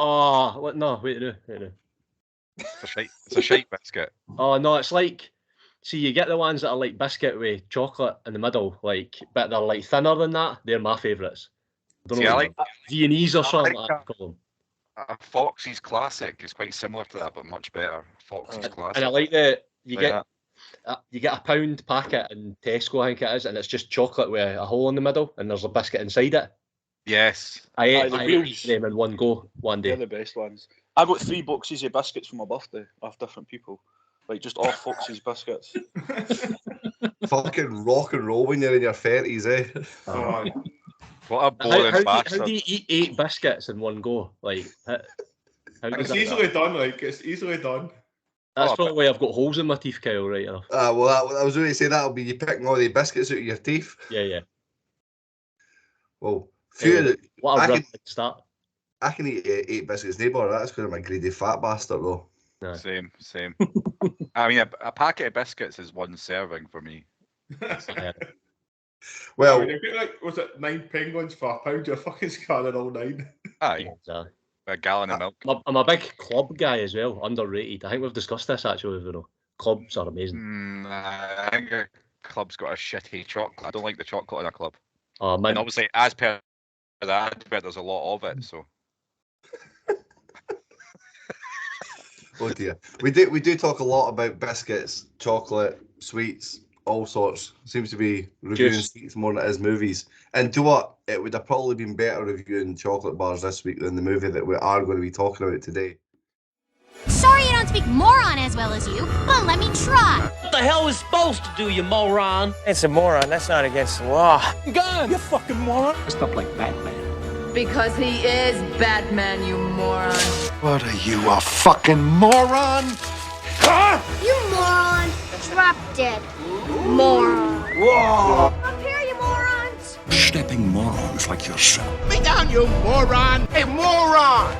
Oh, what? No, wait no. It's a shite biscuit. Oh no, it's like, see, you get the ones that are like biscuit with chocolate in the middle, like, but they're like thinner than that. They're my favourites. See, I like Viennese or something like like that. Call them. a Foxy's Classic is quite similar to that, but much better. Foxy's Classic. And I like that you Like get a pound packet in Tesco, I think it is, and it's just chocolate with a hole in the middle, and there's a biscuit inside it. Yes. I ate them in one go one day. They're the best ones. I got 3 boxes of biscuits for my birthday off different people. Like, just all Foxy's biscuits. Fucking rock and roll when you're in your 30s, eh? Oh, What a boring bastard. How do you eat 8 biscuits in one go? Like, it's easily done. Like, it's easily done. That's probably why I've got holes in my teeth, Kyle, right enough. Well, I was going to say that'll be you picking all the biscuits out of your teeth. Yeah. Well, what a start. I can eat 8 biscuits, neighbour. That's because I'm a greedy fat bastard, though. No. Same. I mean, a packet of biscuits is 1 serving for me. Well, I mean, was it 9 penguins for £1? You're fucking scanning all 9. Aye. Exactly. A gallon of milk. I'm a big club guy as well, underrated. I think we've discussed this actually, Bruno. Clubs are amazing. I think a club's got a shitty chocolate. I don't like the chocolate in a club. Oh, man. And obviously, as per the advert, there's a lot of it, so. Oh dear. We do talk a lot about biscuits, chocolate, sweets, all sorts. Seems to be reviewing sweets more than it is movies. And do what? It would have probably been better reviewing chocolate bars this week than the movie that we are going to be talking about today. Sorry I don't speak moron as well as you, but let me try. What the hell is supposed to do, you moron? It's a moron. That's not against the law. Gun, you fucking moron. Stop like Batman. Because he is Batman, you moron. What are you, a fucking moron? Huh? You moron. Drop dead. Moron. Whoa! Up here, you morons. Stepping morons like yourself. Me down, you moron. Hey, moron.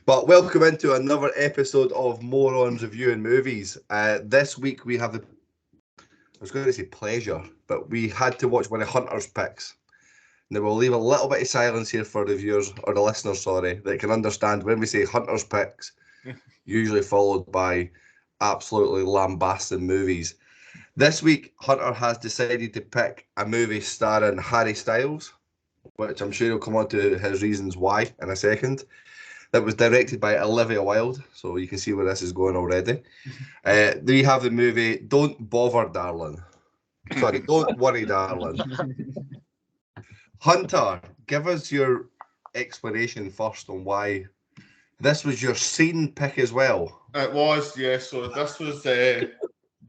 But welcome into another episode of Morons Reviewing Movies. This week we have I was going to say pleasure, but we had to watch one of Hunter's picks. Now we'll leave a little bit of silence here for the viewers, or the listeners, sorry, that can understand when we say Hunter's picks, usually followed by absolutely lambasting movies. This week, Hunter has decided to pick a movie starring Harry Styles, which I'm sure he'll come on to his reasons why in a second. That was directed by Olivia Wilde, so you can see where this is going already. We have the movie Don't Bother, Darling. Sorry, Don't Worry, Darling. Hunter, give us your explanation first on why this was your scene pick as well. It was, yeah. So this was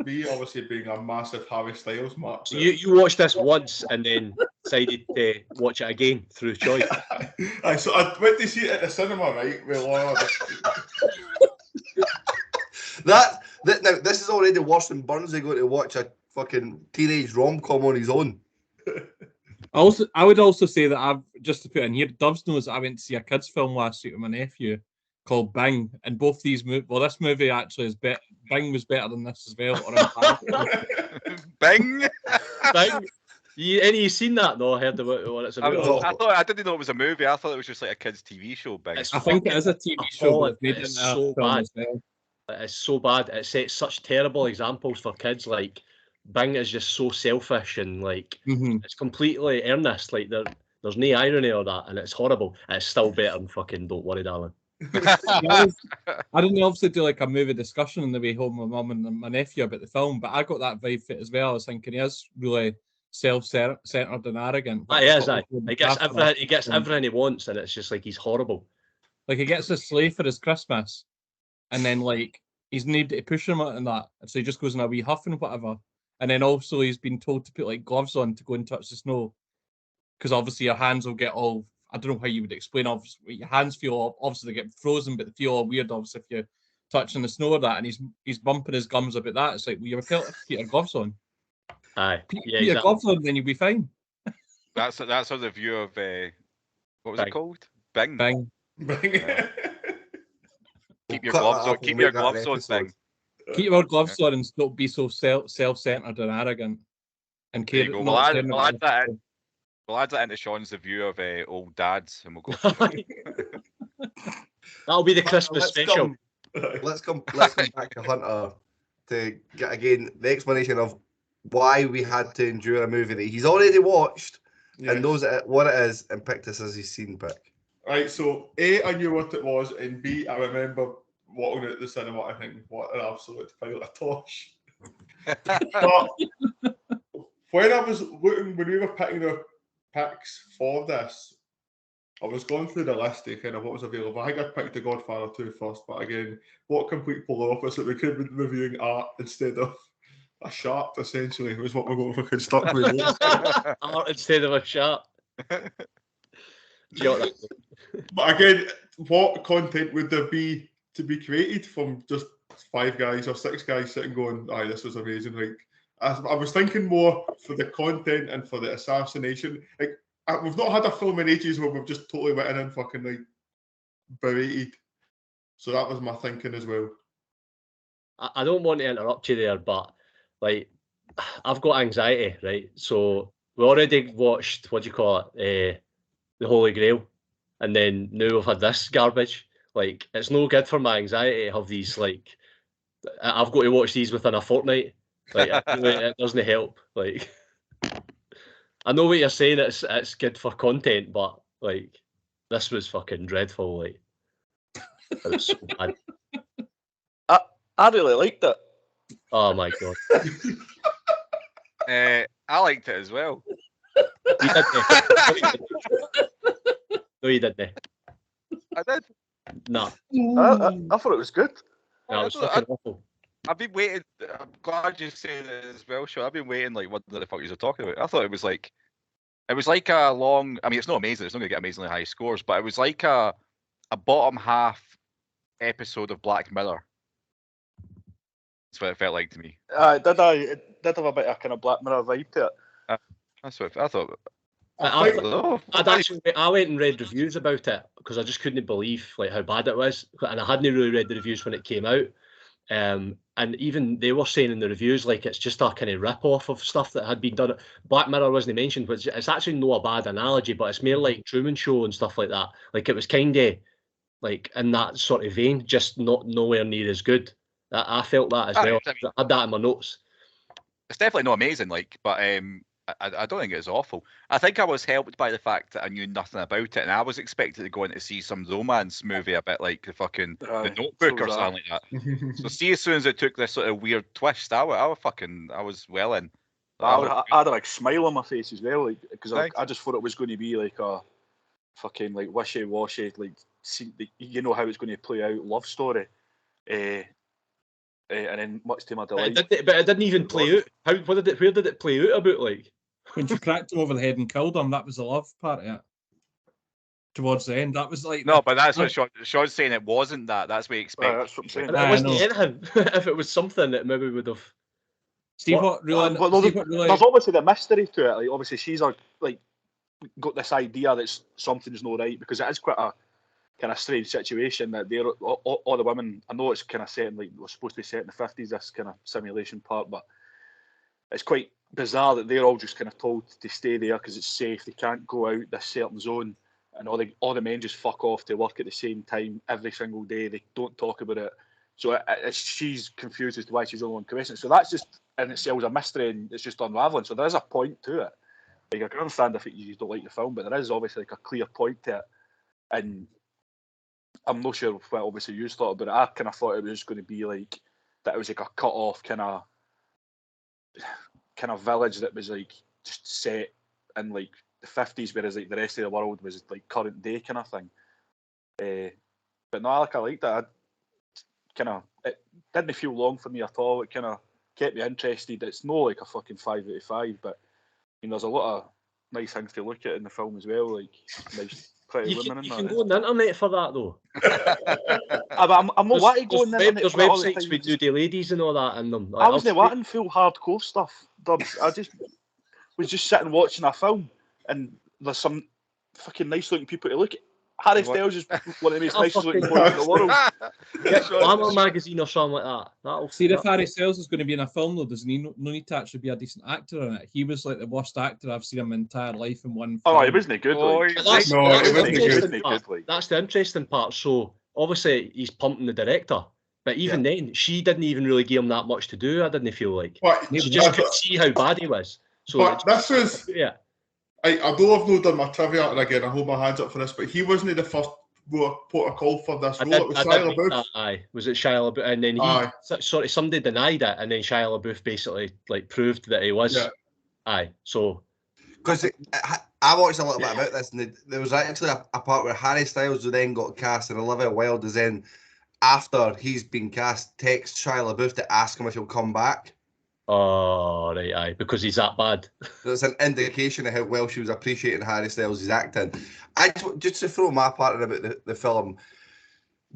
me obviously being a massive Harry Styles mark. So you watched this once and then decided to watch it again through choice. So I went to see it at the cinema, right? With Laura. Now, this is already worse than Burnsy going to watch a fucking teenage rom-com on his own. I would also say that I've just to put in here, Dubs knows I went to see a kids film last week with my nephew called Bing, and both these movies. Well, this movie actually is better. Bing was better than this as well. Bing. Bing. You seen that? No, I heard about what it's about. I didn't know it was a movie. I thought it was just like a kids' TV show. Bing. I think it is a TV show. It's so bad. It's so bad. It sets such terrible examples for kids. Like Bing is just so selfish and like it's completely earnest. Like there's no irony or that, and it's horrible. And it's still better than fucking Don't Worry, Darling. I didn't obviously do like a movie discussion on the way home with my mum and my nephew about the film, but I got that vibe fit as well. I was thinking he is really self-centered and arrogant. He is. He gets everything he wants, and it's just like he's horrible. Like he gets a sleigh for his Christmas, and then like he's needed to push him out and that, so he just goes in a wee huff and whatever. And then also he's been told to put like gloves on to go and touch the snow, because obviously your hands will get all. I don't know how you would explain. Obviously, your hands feel obviously they get frozen, but they feel all weird. Obviously, if you're touching the snow or that, and he's bumping his gums about that. It's like, well, you're put your gloves on. Aye, put your gloves on, then you'll be fine. That's the view of what was it called? Bing. Bing. Keep your gloves on. Keep your gloves on, Bing. Keep your gloves on and don't be so self-centered and arrogant. And care. I'll add We'll add that into Sean's review of Old Dads, and we'll go. That'll be the Christmas special. Let's come back to Hunter to get again the explanation of why we had to endure a movie that he's already watched and knows what it is, and picked this as his scene pick. Right, so A, I knew what it was, and B, I remember walking out the cinema and thinking, what an absolute pile of tosh. But when I was looking, when we were picking our picks for this, I was going through the list of kind of what was available. I think I picked The Godfather 2 first, but again, what complete polar opposite. We could be reviewing art instead of a shark, essentially, was what we're going for. Stuck with art instead of a shark. But again, what content would there be to be created from just 5 guys or 6 guys sitting going, aye, this was amazing. Like, I was thinking more for the content and for the assassination. Like, we've not had a film in ages where we've just totally went in and fucking like berated. So that was my thinking as well. I don't want to interrupt you there, but like, I've got anxiety, right? So we already watched, what do you call it, The Holy Grail, and then now we've had this garbage. Like, it's no good for my anxiety to have these, like, I've got to watch these within a fortnight. Like, it doesn't help. Like, I know what you're saying, it's good for content, but like, this was fucking dreadful. Like, it was so bad. I really liked it. Oh my god. I liked it as well. You didn't. No, you didn't. I did. Nah. I thought it was good. No, it was fucking awful. I've been waiting. I'm glad you said it as well, Sean. I've been waiting, like, what the fuck you were talking about. I thought it was like a long. I mean, it's not amazing. It's not going to get amazingly high scores, but it was like a bottom half episode of Black Mirror. That's what it felt like to me. It did have a bit of kind of Black Mirror vibe to it. That's what I thought. I went and read reviews about it because I just couldn't believe like how bad it was, and I hadn't really read the reviews when it came out. And even they were saying in the reviews like it's just a kind of rip-off of stuff that had been done. Black Mirror wasn't mentioned, which it's actually not a bad analogy, but it's more like Truman Show and stuff like that. Like, it was kind of like in that sort of vein, just nowhere near as good. I felt that as well. I had that in my notes. It's definitely not amazing, like, but I don't think it was awful. I think I was helped by the fact that I knew nothing about it, and I was expected to go in to see some romance movie, a bit like the fucking The Notebook or something like that. So see, as soon as it took this sort of weird twist, I was well in. I had a like smile on my face as well, like, because I just thought it was going to be like a fucking like wishy-washy, like, you know how it's going to play out love story. And then much to my delight, but it didn't even play out. Where did it play out about? Like, when she cracked him over the head and killed him, that was the love part of it. Towards the end, that was like no, but that's what Sean's saying. It wasn't that. That's what he expected. That's what I'm saying. It wasn't anything. If it was something, it maybe would have. There's obviously the mystery to it. Like, obviously, she's like got this idea that something's not right, because it is quite a kind of strange situation that they're all the women. I know it's kind of set in, like, we're supposed to be set in the 50s, this kind of simulation part, but it's quite bizarre that they're all just kind of told to stay there because it's safe. They can't go out this certain zone, and all the men just fuck off to work at the same time every single day. They don't talk about it, so she's confused as to why she's only on commission. So that's just in itself a mystery, and it's just unraveling. So there is a point to it. Like, I can understand if you don't like the film, but there is obviously like a clear point to it, and I'm not sure what obviously you thought about it. I kind of thought it was going to be like that. It was like a cut off kind of village that was like just set in like the 50s, whereas like the rest of the world was like current day kind of thing. But no, I liked that. It didn't feel long for me at all. It kind of kept me interested. It's not like a fucking 5 out of 5, but I mean, there's a lot of nice things to look at in the film as well, like nice. You can go on the internet for that though. I'm not wanting to go on the internet. There's websites with nudie ladies and all that in them. I wasn't wanting full hardcore stuff, Dubs. I just was sitting watching a film, and there's some fucking nice looking people to look at. Harry Styles is one of the most nicest looking boys in the world. Get Glamour magazine or something like that. That'll see if Harry Styles is going to be in a film though. Doesn't he no need to actually be a decent actor in it? He was like the worst actor I've seen in my entire life in one film. Oh, he wasn't good. That's the interesting part. So obviously he's pumping the director, but even then she didn't even really give him that much to do. I didn't feel like she just couldn't see how bad he was. So but this was although I've not done my trivia, and again I hold my hands up for this, but he wasn't the first port of call for this role. It was Shia LaBeouf. Aye, was it Shia LaBeouf? And then somebody denied it, and then Shia LaBeouf basically like proved that he was. Yeah. Aye, so because I watched a little bit about this, and there was actually a part where Harry Styles then got cast, and Olivia Wilde is then, after he's been cast, texts Shia LaBeouf to ask him if he'll come back. Oh, right, aye, because he's that bad. That's an indication of how well she was appreciating Harry Styles' acting. Just to throw my part in about the film,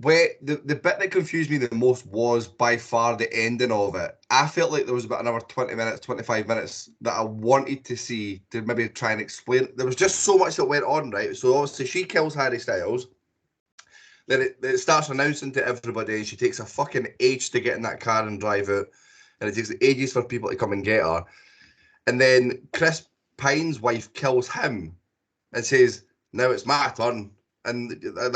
where the bit that confused me the most was by far the ending of it. I felt like there was about another 20 minutes, 25 minutes that I wanted to see to maybe try and explain. There was just so much that went on, right? So obviously she kills Harry Styles. Then it starts announcing to everybody, and she takes a fucking age to get in that car and drive out. And it takes ages for people to come and get her. And then Chris Pine's wife kills him and says, now it's my turn. And there's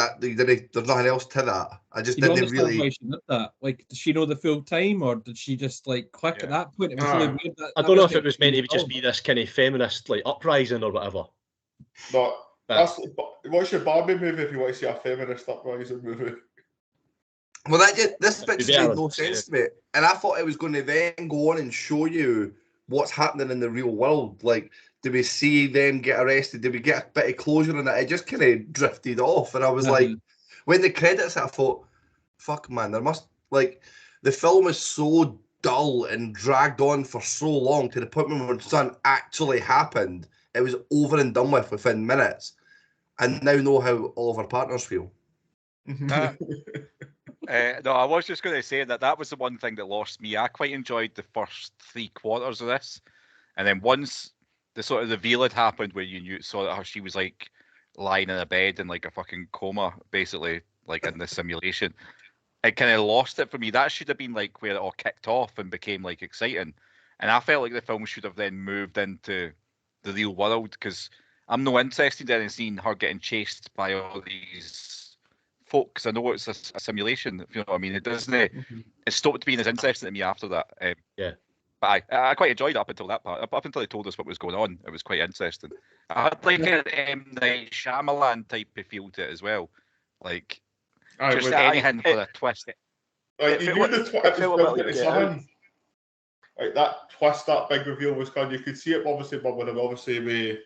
nothing else to that. I just didn't really... Why she did that. Like, did she know the full time, or did she just, like, click at that point? It was really weird. I don't know if it was meant to just be this kind of feminist, like, uprising or whatever. But watch your Barbie movie if you want to see a feminist uprising movie. Well, this bit just made no sense to me. And I thought it was going to then go on and show you what's happening in the real world. Like, do we see them get arrested? Did we get a bit of closure on it? It just kind of drifted off. And I was like, when the credits hit, I thought, fuck, man, there must, like, the film is so dull and dragged on for so long to the point when something actually happened, it was over and done with within minutes. And now know how all of our partners feel. No, I was just going to say that was the one thing that lost me. I quite enjoyed the first 3/4 of this, and then once the sort of reveal had happened, where you saw that she was like lying in a bed in like a fucking coma, basically, like in the simulation, it kind of lost it for me. That should have been like where it all kicked off and became like exciting, and I felt like the film should have then moved into the real world, because I'm no interested in seeing her getting chased by all these folk, because I know it's a simulation, if you know what I mean. It doesn't. It stopped being as interesting to me after that. But I quite enjoyed it up until that part. Up until they told us what was going on, it was quite interesting. I had like an M. Night Shyamalan type of feel to it as well, like just anything for a twist. Like, you knew the twist was going to something. Like that twist, that big reveal was coming. You could see it obviously bubbling, obviously with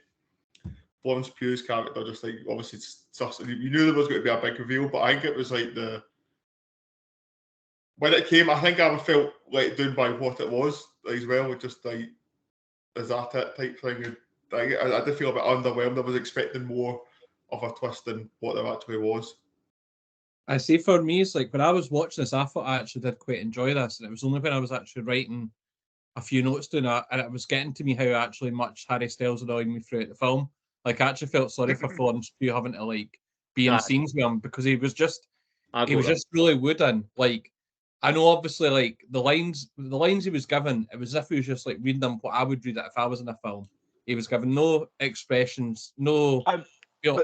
Florence Pugh's character, just like obviously you knew there was going to be a big reveal, but I think it was like when it came, I think I felt let down by what it was as well. Just like, is that it type thing? I did feel a bit underwhelmed. I was expecting more of a twist than what there actually was. I see, for me, it's like when I was watching this, I thought I actually did quite enjoy this, and it was only when I was actually writing a few notes doing it, and it was getting to me how actually much Harry Styles annoyed me throughout the film. Like, I actually felt sorry for Florence Pugh having to like be in scenes with him, because he was just really wooden. Like, I know obviously like the lines he was given, it was as if he was just like reading them what I would read it if I was in a film. He was given no expressions, no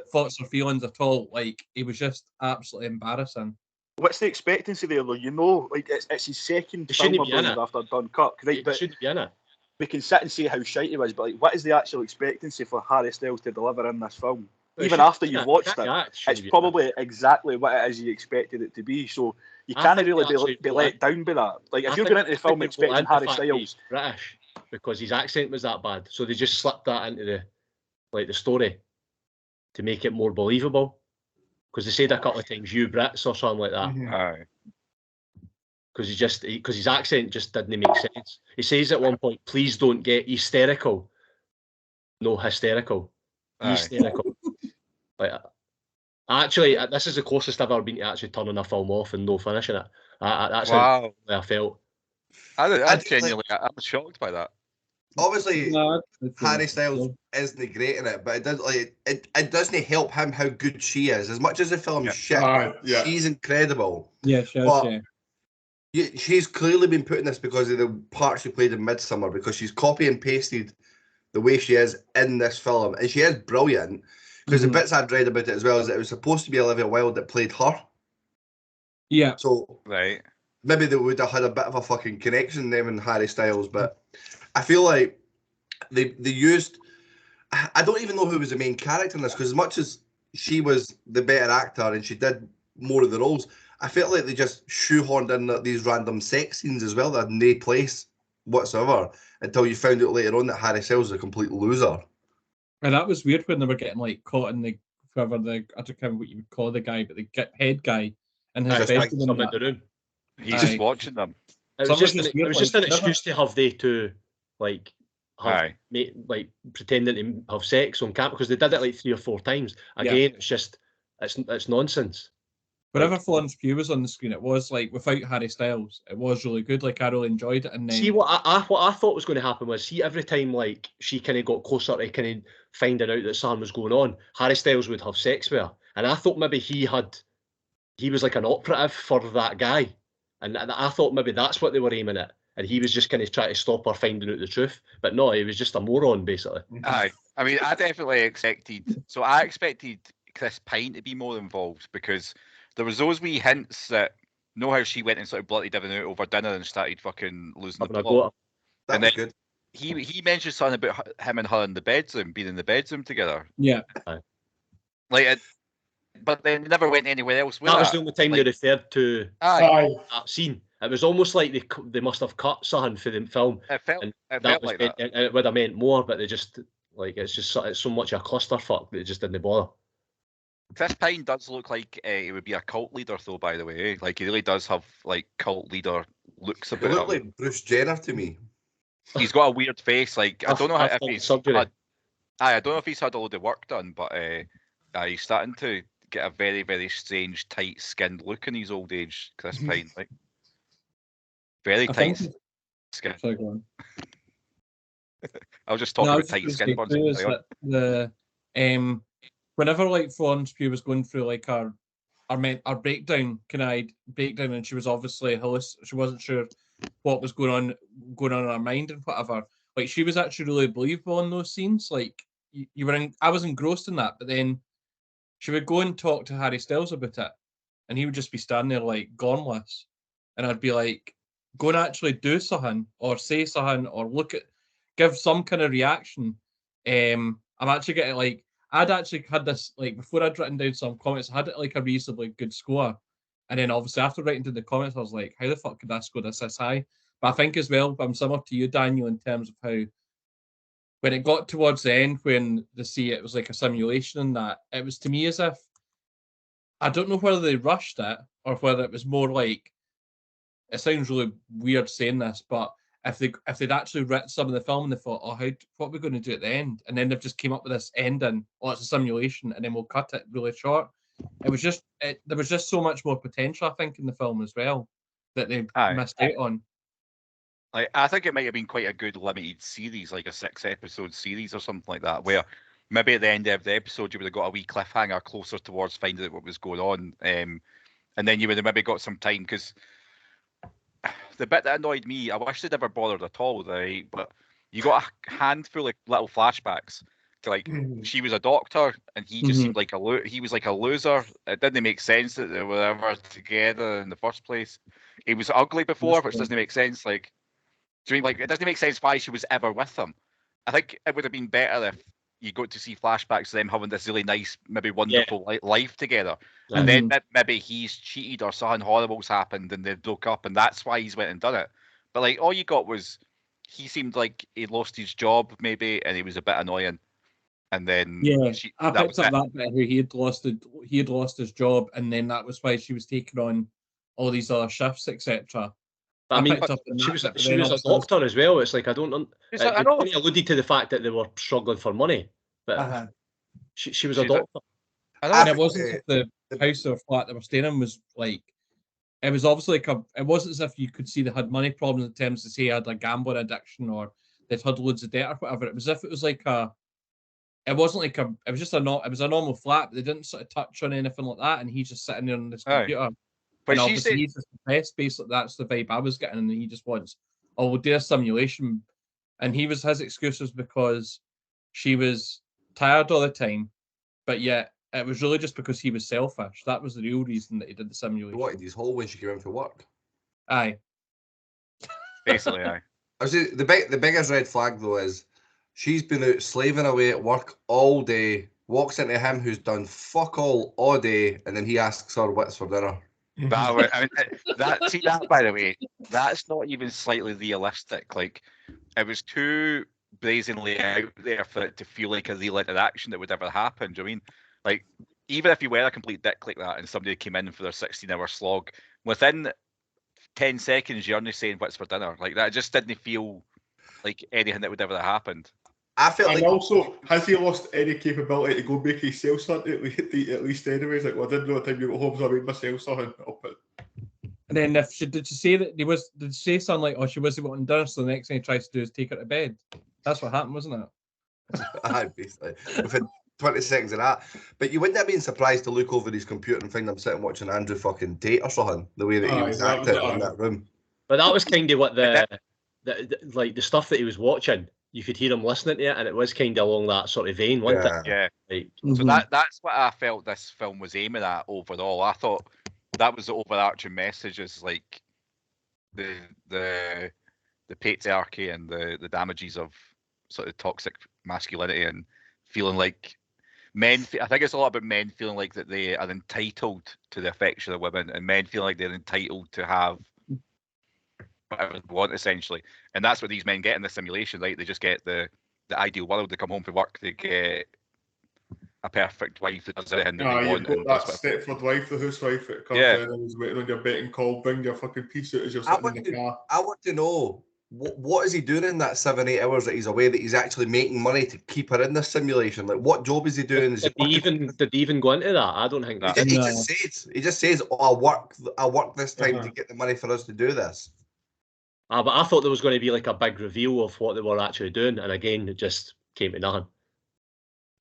thoughts or feelings at all. Like, he was just absolutely embarrassing. What's the expectancy there, though? You know, like it's his second film after Dunkirk, right? But shouldn't be in it. We can sit and say how shite he was, but like, what is the actual expectancy for Harry Styles to deliver in this film? Even after you've watched it, it's probably exactly what it is you expected it to be. So you can't really be let down by that. Like, if you're going into the film expecting Harry Styles, British, because his accent was that bad, so they just slipped that into the story to make it more believable. Because they said a couple of times, "You Brits" or something like that. Aye. Because his accent just didn't make sense. He says at one point, "Please don't get hysterical." No, hysterical. Hysterical. Like, actually, this is the closest I've ever been to actually turning a film off and no finishing it. That's how I felt. I genuinely, I was shocked by that. obviously Harry Styles isn't great in it, but it does it doesn't help him how good she is. As much as the film's shit, she's incredible. Yeah, she's clearly been put in this because of the part she played in Midsommar, because she's copy and pasted the way she is in this film, and she is brilliant. Because the bits I'd read about it as well is that it was supposed to be Olivia Wilde that played her. Yeah. So maybe they would have had a bit of a fucking connection, them and Harry Styles, but I feel like they used. I don't even know who was the main character in this, because as much as she was the better actor and she did more of the roles, I felt like they just shoehorned in these random sex scenes as well that had no place whatsoever until you found out later on that Harry Styles is a complete loser. And that was weird when they were getting like caught in the I don't know what you would call the guy, but the head guy and his best in the room. He's just watching them. It was just an excuse to have they two like pretending to have sex on camera, because they did it like 3 or 4 times. Again, it's just it's nonsense. Whenever Florence Pugh was on the screen, it was like without Harry Styles, it was really good. Like I really enjoyed it. And then see what I thought was going to happen was, see, every time like she kind of got closer to kind of finding out that something was going on, Harry Styles would have sex with her, and I thought maybe he was like an operative for that guy, and I thought maybe that's what they were aiming at, and he was just kind of trying to stop her finding out the truth. But no, he was just a moron basically. Aye, I mean, I definitely expected. So I expected Chris Pine to be more involved, because there was those wee hints that know how she went and sort of bloody diving out over dinner and started fucking losing the plot. That was good. He mentioned something about him and her in the bedroom, being in the bedroom together. Yeah. Like, but they never went anywhere else. That was the only time they referred to that scene. It was almost like they must have cut something for the film. It felt like that. And it would have meant more, but they just it's so much a clusterfuck that it just didn't bother. Chris Pine does look like he would be a cult leader, though. By the way, like he really does have like cult leader looks about him. He looked like Bruce Jenner to me. He's got a weird face. Like I don't know if he's surgery. I don't know if he's had a load of work done, but he's starting to get a very, very strange, tight-skinned look in his old age. Chris Pine, like very tight skin. Sorry, go on. I was just talking about tight skin. Whenever like Florence Pugh was going through like our breakdown, and she was obviously she wasn't sure what was going on in her mind and whatever. Like she was actually really believable in those scenes. Like I was engrossed in that, but then she would go and talk to Harry Styles about it, and he would just be standing there like gormless, and I'd be like, go and actually do something or say something or give some kind of reaction. I'm actually getting like. I'd actually had this, like, before I'd written down some comments, I had it like a reasonably good score. And then obviously after writing down the comments, I was like, how the fuck could I score this high? But I think as well, I'm similar to you, Daniel, in terms of how, when it got towards the end, when they see it was like a simulation and that, it was to me as if, I don't know whether they rushed it or whether it was more like, it sounds really weird saying this, but if they'd actually written some of the film and they thought, what are we going to do at the end? And then they've just came up with this ending, it's a simulation, and then we'll cut it really short. It was just there was just so much more potential, I think, in the film as well that they missed out on. Like I think it might have been quite a good limited series, like a 6-episode series or something like that, where maybe at the end of the episode you would have got a wee cliffhanger closer towards finding out what was going on, and then you would have maybe got some time, because the bit that annoyed me, I wish they'd never bothered at all, right? But you got a handful of little flashbacks to like she was a doctor and he just seemed like he was like a loser. It didn't make sense that they were ever together in the first place. He was ugly before, which doesn't make sense. Like, do you mean like it doesn't make sense why she was ever with him? I think it would have been better if you got to see flashbacks of them having this really nice, maybe wonderful life together. And then maybe he's cheated or something horrible's happened and they broke up and that's why he's went and done it. But like all you got was he seemed like he lost his job maybe and he was a bit annoying. And then I picked up that bit where he had lost his job and then that was why she was taking on all these other shifts, etc. I mean, she was a doctor as well. It's like I don't know. I know. He alluded to the fact that they were struggling for money, but she was a doctor. And it wasn't the house or flat they were staying in was like, it was obviously like it wasn't as if you could see they had money problems in terms of say they had a gambling addiction or they'd had loads of debt or whatever. It was as if it was like a. It wasn't like a. It was just a not. It was a normal flat. But they didn't sort of touch on anything like that, and he's just sitting there on this computer. But and she said, he's just depressed. Basically, that's the vibe I was getting, and he just wants, oh, we'll do a simulation. And his excuse was because she was tired all the time, but yet it was really just because he was selfish. That was the real reason that he did the simulation. He wanted his whole when she came in for work. Aye. Basically, aye. I see the biggest red flag though is she's been out slaving away at work all day, walks into him who's done fuck all day, and then he asks her what's for dinner. That, I mean, that by the way, that's not even slightly realistic. Like, it was too brazenly out there for it to feel like a real interaction that would ever happen. Do you know what I mean? Like, even if you were a complete dick like that and somebody came in for their 16-hour slog, within 10 seconds you're only saying what's for dinner. Like, that just didn't feel like anything that would ever have happened. I felt and like also, has he lost any capability to go make his sales hunt at least anyways? Like, well, I didn't know what time you got home, so I made my sales hunt up at. And then if she did she say that did she say something like, oh, she wasn't wanting dinner, so the next thing he tries to do is take her to bed. That's what happened, wasn't it? Basically. Within 20 seconds of that. But you wouldn't have been surprised to look over his computer and find him sitting watching Andrew fucking date or something, the way that he was acting in that room. But that was kind of what the stuff that he was watching. You could hear him listening to it, and it was kind of along that sort of vein, wasn't it? Yeah. Like, so that's what I felt this film was aiming at overall. I thought that was the overarching message, is like the patriarchy and the damages of sort of toxic masculinity and feeling like men. I think it's a lot about men feeling like that they are entitled to the affection of women, and men feeling like they're entitled to have whatever they want, essentially. And that's what these men get in the simulation, right? They just get the ideal world. They come home from work, they get a perfect wife that does everything that they want. You've got that Stepford wife, the housewife that comes in and is waiting on your betting call, bring your fucking pea suit as you're sitting in the car. I want to know, what is he doing in that 7-8 hours that he's away, that he's actually making money to keep her in this simulation? Like, what job is he doing? Did he even go into that? I don't think that. He just says, oh, I'll work this time to get the money for us to do this. But I thought there was going to be like a big reveal of what they were actually doing, and again, it just came to nothing.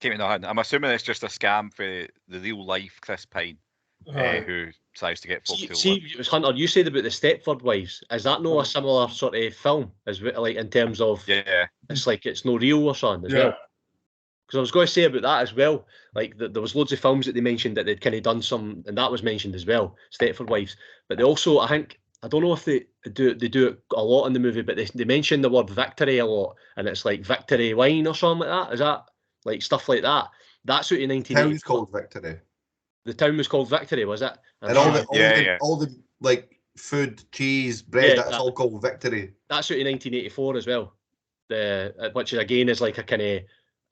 I'm assuming it's just a scam for the real life Chris Pine, who tries to get folk to see, it was Hunter, you said about the Stepford Wives. Is that no a similar sort of film, as like in terms of it's like it's no real or something as well? Because I was going to say about that as well. Like there was loads of films that they mentioned that they'd kind of done some, and that was mentioned as well, Stepford Wives. But they also, I think, I don't know if they do it a lot in the movie, but they mention the word victory a lot, and it's like victory wine or something like that. Is that like stuff like that? That's out in 1980. The town's called Victory. The town was called Victory, was it? And all the like food, cheese, bread, that's all called Victory. That's out in 1984 as well. Which again is like a kind of,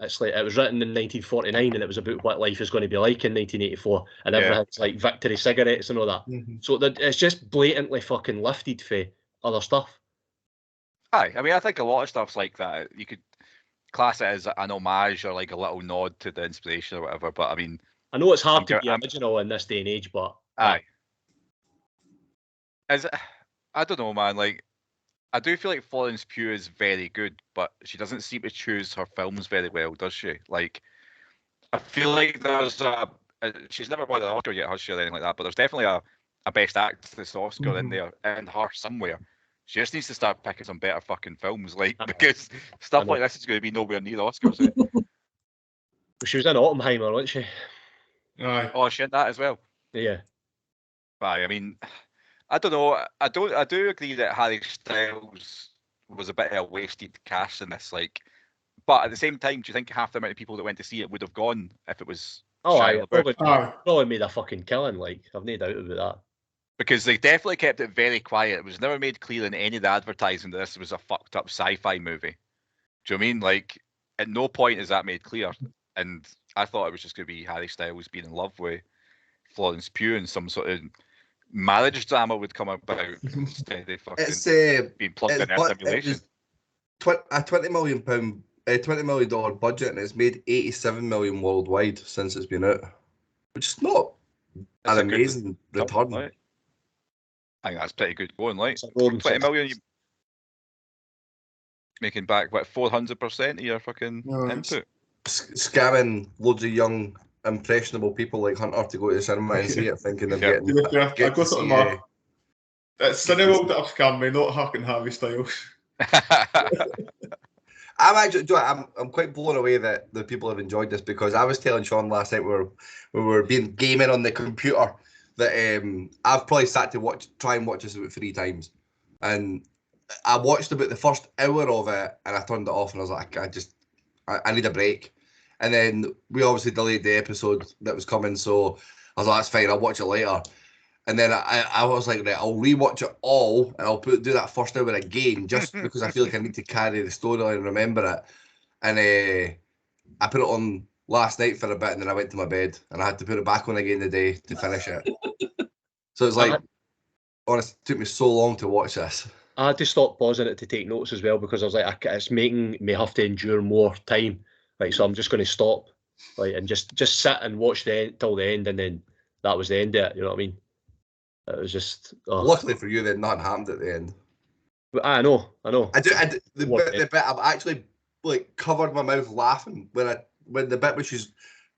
it's like it was written in 1949, and it was about what life is going to be like in 1984, and everything's like Victory cigarettes and all that. So it's just blatantly fucking lifted for other stuff. Aye, I mean, I think a lot of stuff's like that. You could class it as an homage or like a little nod to the inspiration or whatever. But I mean, I know it's hard to be original in this day and age, but I don't know, man. Like, I do feel like Florence Pugh is very good, but she doesn't seem to choose her films very well, does she? Like, I feel like there's she's never won an Oscar yet, has she, or anything like that, but there's definitely a Best Actress Oscar in there, in her somewhere. She just needs to start picking some better fucking films, like, because stuff like this is going to be nowhere near Oscars. She was in Oppenheimer, wasn't she? Aye. Oh, she in that as well? Yeah. Aye, I mean, I don't know. I do agree that Harry Styles was a bit of a wasted cast in this. Like, but at the same time, do you think half the amount of people that went to see it would have gone if it was? Oh, I probably made a fucking killing. Like, I've no doubt about that. Because they definitely kept it very quiet. It was never made clear in any of the advertising that this was a fucked up sci-fi movie. Do you know what I mean? Like, at no point is that made clear. And I thought it was just going to be Harry Styles being in love with Florence Pugh, and some sort of marriage drama would come about instead of fucking being plugged in a simulation. A £20 million budget, and it's made 87 million worldwide since it's been out, which is not an amazing return. Right? I think that's pretty good going. Like 20 million. making back what 400% of your fucking input. Scamming loads of young impressionable people like Hunter to go to the cinema and see it, thinking they're getting. I got it on my. It's Cineworld that have scammed me, not fucking Harry Styles. I'm quite blown away that the people have enjoyed this, because I was telling Sean last night we were being gaming on the computer that I've probably sat to try and watch this about 3 times, and I watched about the first hour of it and I turned it off and I was like, I need a break. And then we obviously delayed the episode that was coming, so I was like, that's fine, I'll watch it later. And then I was like, right, I'll rewatch it all and I'll do that first hour again, just because I feel like I need to carry the storyline and remember it. And I put it on last night for a bit, and then I went to my bed and I had to put it back on again today to finish it. So it's like, honestly, it took me so long to watch this. I had to stop pausing it to take notes as well, because I was like, it's making me have to endure more time. Like, so I'm just going to stop, like, and just sit and watch till the end, and then that was the end of it. You know what I mean? It was just. Luckily for you, then nothing happened at the end. But I know. The bit I've actually like covered my mouth laughing when the bit where she's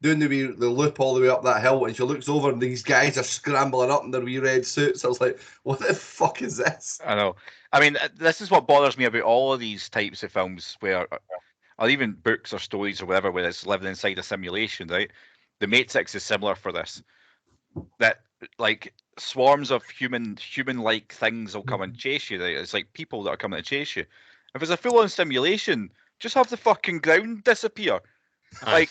doing the loop all the way up that hill, and she looks over and these guys are scrambling up in their wee red suits. I was like, what the fuck is this? I know. I mean, this is what bothers me about all of these types of films, or even books or stories or whatever, where it's living inside a simulation, right? The Matrix is similar for this. That, like, swarms of human-like things will come and chase you, right? It's like people that are coming to chase you. If it's a full-on simulation, just have the fucking ground disappear. Like,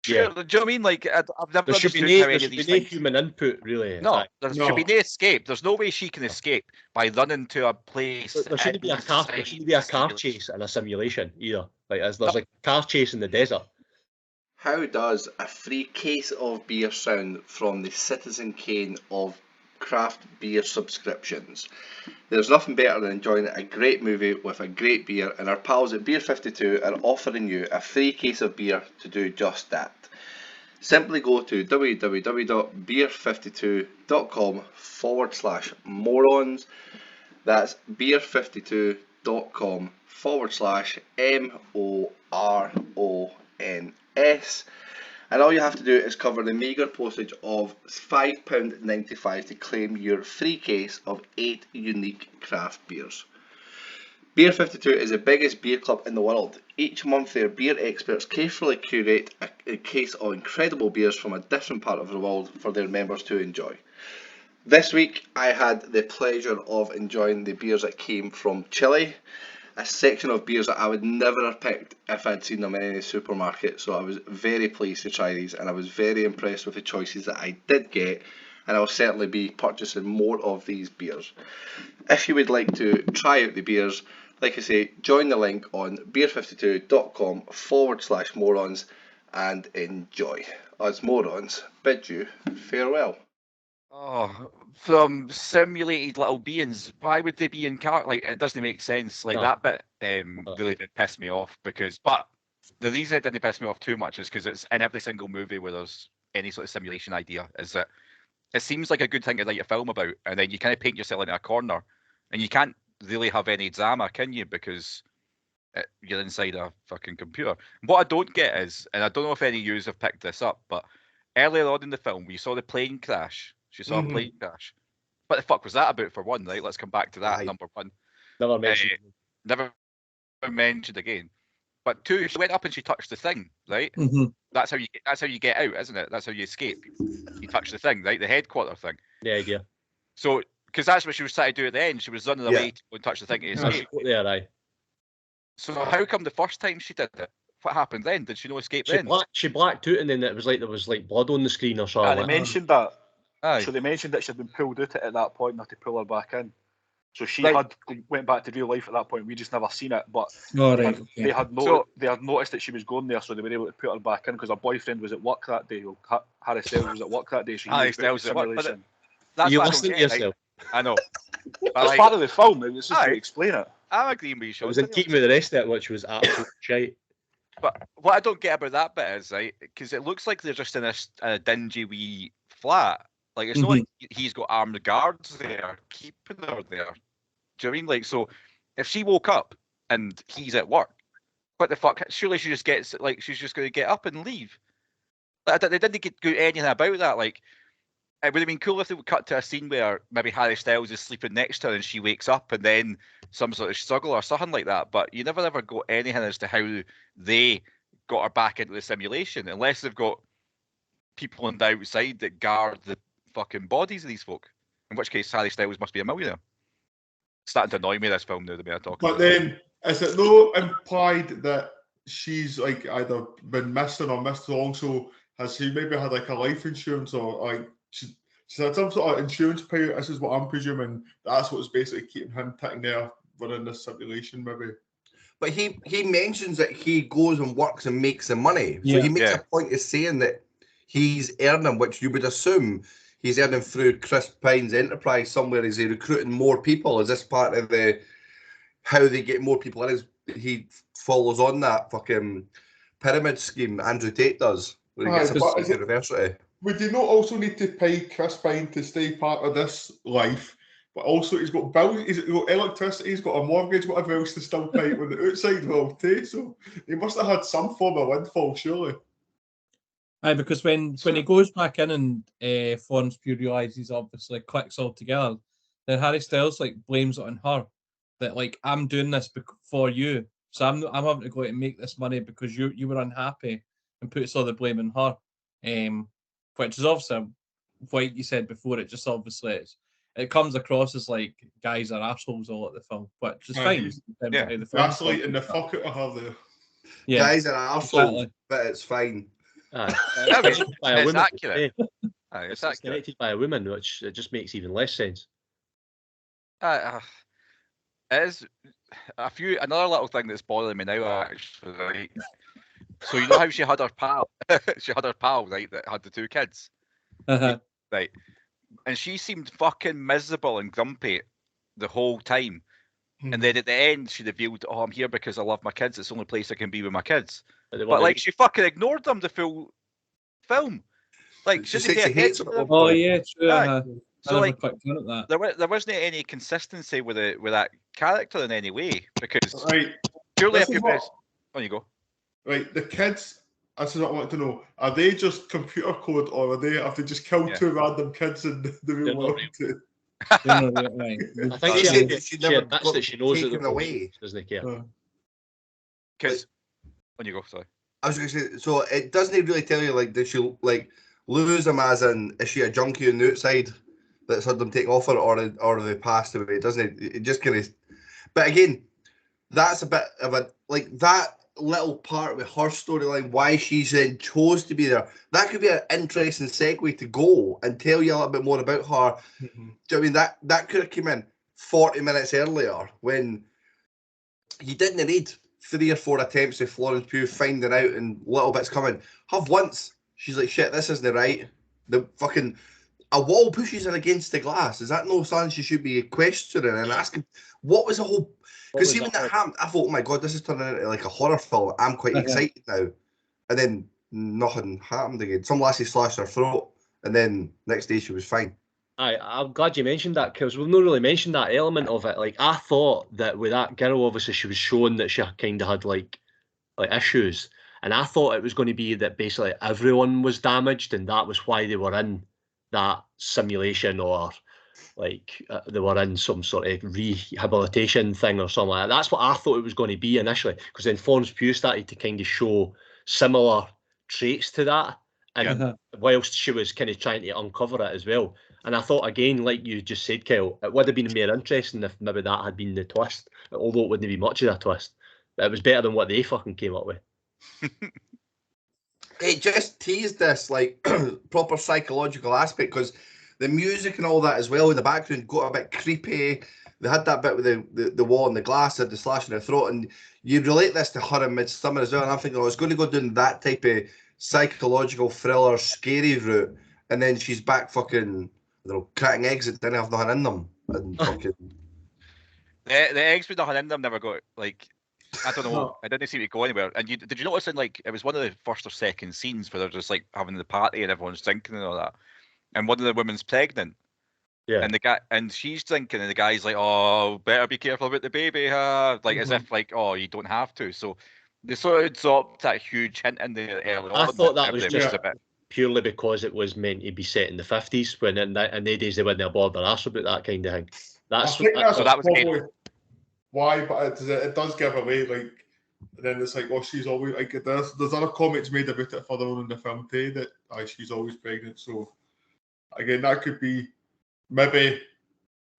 yeah. Do you know what I mean? Like, I've never there should be no human input, really. No, there should be no escape. There's no way she can escape by running to a place. There shouldn't be a car chase in a simulation either. Like, there's a car chase in the desert. How does a free case of beer sound from the Citizen Kane of craft beer subscriptions? There's nothing better than enjoying a great movie with a great beer, and our pals at Beer 52 are offering you a free case of beer to do just that. Simply go to www.beer52.com/morons. That's beer52.com/MORONS. And all you have to do is cover the meagre postage of £5.95 to claim your free case of 8 unique craft beers. Beer 52 is the biggest beer club in the world. Each month their beer experts carefully curate a case of incredible beers from a different part of the world for their members to enjoy. This week I had the pleasure of enjoying the beers that came from Chile, a section of beers that I would never have picked if I'd seen them in any supermarket, so I was very pleased to try these, and I was very impressed with the choices that I did get, and I will certainly be purchasing more of these beers. If you would like to try out the beers, like I say, join the link on beer52.com/morons and enjoy. Us morons bid you farewell. Oh, from simulated little beings. Why would they be in car? Like, it doesn't make sense. Like, that bit really did piss me off, but the reason it didn't piss me off too much is because it's in every single movie where there's any sort of simulation idea, is that it seems like a good thing to write a film about, and then you kind of paint yourself in a corner, and you can't really have any drama, can you? Because you're inside a fucking computer. What I don't get is, and I don't know if any of you have picked this up, but earlier on in the film, we saw the plane crash. She saw a plane crash. What the fuck was that about, for one, right? Let's come back to that, number one. Never mentioned. Never mentioned again. But two, she went up and she touched the thing, right? That's how you get out, isn't it? That's how you escape. You touch the thing, right? The headquarter thing. The idea. So, because that's what she was trying to do at the end. She was running away to go and touch the thing to escape. So how come the first time she did it, what happened then? Did she no escape then? She blacked out, and then it was like there was like blood on the screen or something. They mentioned that. So they mentioned that she'd been pulled out at that point and had to pull her back in. So she went back to real life at that point. We just never seen it, but they had noticed that she was going there, so they were able to put her back in because her boyfriend was at work that day. Harry Styles was at work that day, so Harry Styles at work. You listening to yourself? I know. It's part of the film. It's just to explain it. I'm agreeing with you. It was in keeping with the rest of it, which was absolute shite. But what I don't get about that bit is, right, because it looks like they're just in a dingy wee flat. Like, it's not like he's got armed guards there keeping her there. Do you know what I mean? Like, so if she woke up and he's at work, what the fuck? Surely she just gets like she's just going to get up and leave. Like, they didn't do anything about that. Like, it would have been cool if they would cut to a scene where maybe Harry Styles is sleeping next to her and she wakes up and then some sort of struggle or something like that. But you never ever got anything as to how they got her back into the simulation, unless they've got people on the outside that guard the fucking bodies of these folk. In which case, Harry Styles must be a millionaire. It's starting to annoy me, this film, now, the way I talk about it. But then, is it no implied that she's like either been missing or missed long? So has he maybe had like a life insurance or like she's had some sort of insurance payout? This is what I'm presuming. That's what's basically keeping him ticking there within this simulation, maybe. But he mentions that he goes and works and makes the money. So he makes a point of saying that he's earning, which you would assume he's earning through Chris Pine's enterprise somewhere. Is he recruiting more people? Is this part of the how they get more people in? He follows on that fucking pyramid scheme Andrew Tate does, where he gets a university. Would you not also need to pay Chris Pine to stay part of this life? But also he's got bills, he's got electricity, he's got a mortgage, whatever else to still pay on the outside world too. So he must have had some form of windfall, surely. Aye, because when he goes back in and Florence Pugh realises obviously clicks all together, then Harry Styles like blames it on her that like I'm doing this for you, so I'm having to go out and make this money because you were unhappy, and puts all the blame on her, which is obviously what you said before. It just obviously it comes across as like guys are assholes all at the film, which is fine. Yeah, gaslighting the fuck out of her there. Yeah, guys are assholes, but it's fine. It's accurate. It's directed by a woman, which it just makes even less sense. It is another little thing that's bothering me now, actually. Right? So you know how she had her pal, right, that had the two kids, right, and she seemed fucking miserable and grumpy the whole time, and then at the end she revealed, "Oh, I'm here because I love my kids. It's the only place I can be with my kids." But like she fucking ignored them the full film. Like she hates them. Oh yeah, true. So like there wasn't any consistency with that character in any way, because surely if you on you go. Right, the kids. This is what I want to know. Are they just computer code, or have they just killed two random kids in the real world? I think she never admits that she knows that they're away. Doesn't care. Because when you go, sorry. I was going to say, so it doesn't really tell you like did she like lose them as in is she a junkie on the outside that's had them take off her, or they passed away? It doesn't it just kind of. But again, that's a bit of a like that little part with her storyline, why she's then chose to be there. That could be an interesting segue to go and tell you a little bit more about her. Do you know what I mean? That could have come in 40 minutes earlier when you didn't need 3 or 4 attempts of Florence Pugh finding out and little bits coming. Have once she's like, shit, this isn't right. The fucking a wall pushes her against the glass. Is that no something she should be questioning and asking? What was the whole? Because even that happened, I thought, oh my god, this is turning into like a horror film. I'm quite excited now. And then nothing happened again. Some lassie slashed her throat, and then next day she was fine. I'm glad you mentioned that, because we've not really mentioned that element of it. Like, I thought that with that girl, obviously she was showing that she kind of had like issues, and I thought it was going to be that basically everyone was damaged, and that was why they were in that simulation, or like they were in some sort of rehabilitation thing or something like that. That's what I thought it was going to be initially, because then Florence Pugh started to kind of show similar traits to that, and whilst she was kind of trying to uncover it as well. And I thought, again, like you just said, Kyle, it would have been more interesting if maybe that had been the twist, although it wouldn't be much of a twist. But it was better than what they fucking came up with. It just teased this like proper psychological aspect, because the music and all that as well in the background got a bit creepy. They had that bit with the wall and the glass, had the slash in the throat, and you relate this to her in Midsummer as well. And I'm thinking, it's going to go down that type of psychological thriller, scary route, and then she's back fucking, cracking eggs that didn't have nothing in them, and fucking. The eggs with nothing in them never got like. I don't know. I didn't seem to go anywhere. And did you notice in like it was one of the first or second scenes where they're just like having the party and everyone's drinking and all that, and one of the women's pregnant. Yeah. And she's thinking, and the guy's like, "Oh, better be careful about the baby," like as if like, "Oh, you don't have to." So they sort of dropped that huge hint in there early on. I thought that was just just purely because it was meant to be set in the 50s, when in the days they wouldn't have bothered their ass about that kind of thing. I think that's probably why, but it does give away, like, and then it's like, oh, she's always, like, there's other comments made about it further on in the film too, that she's always pregnant. So again, that could be maybe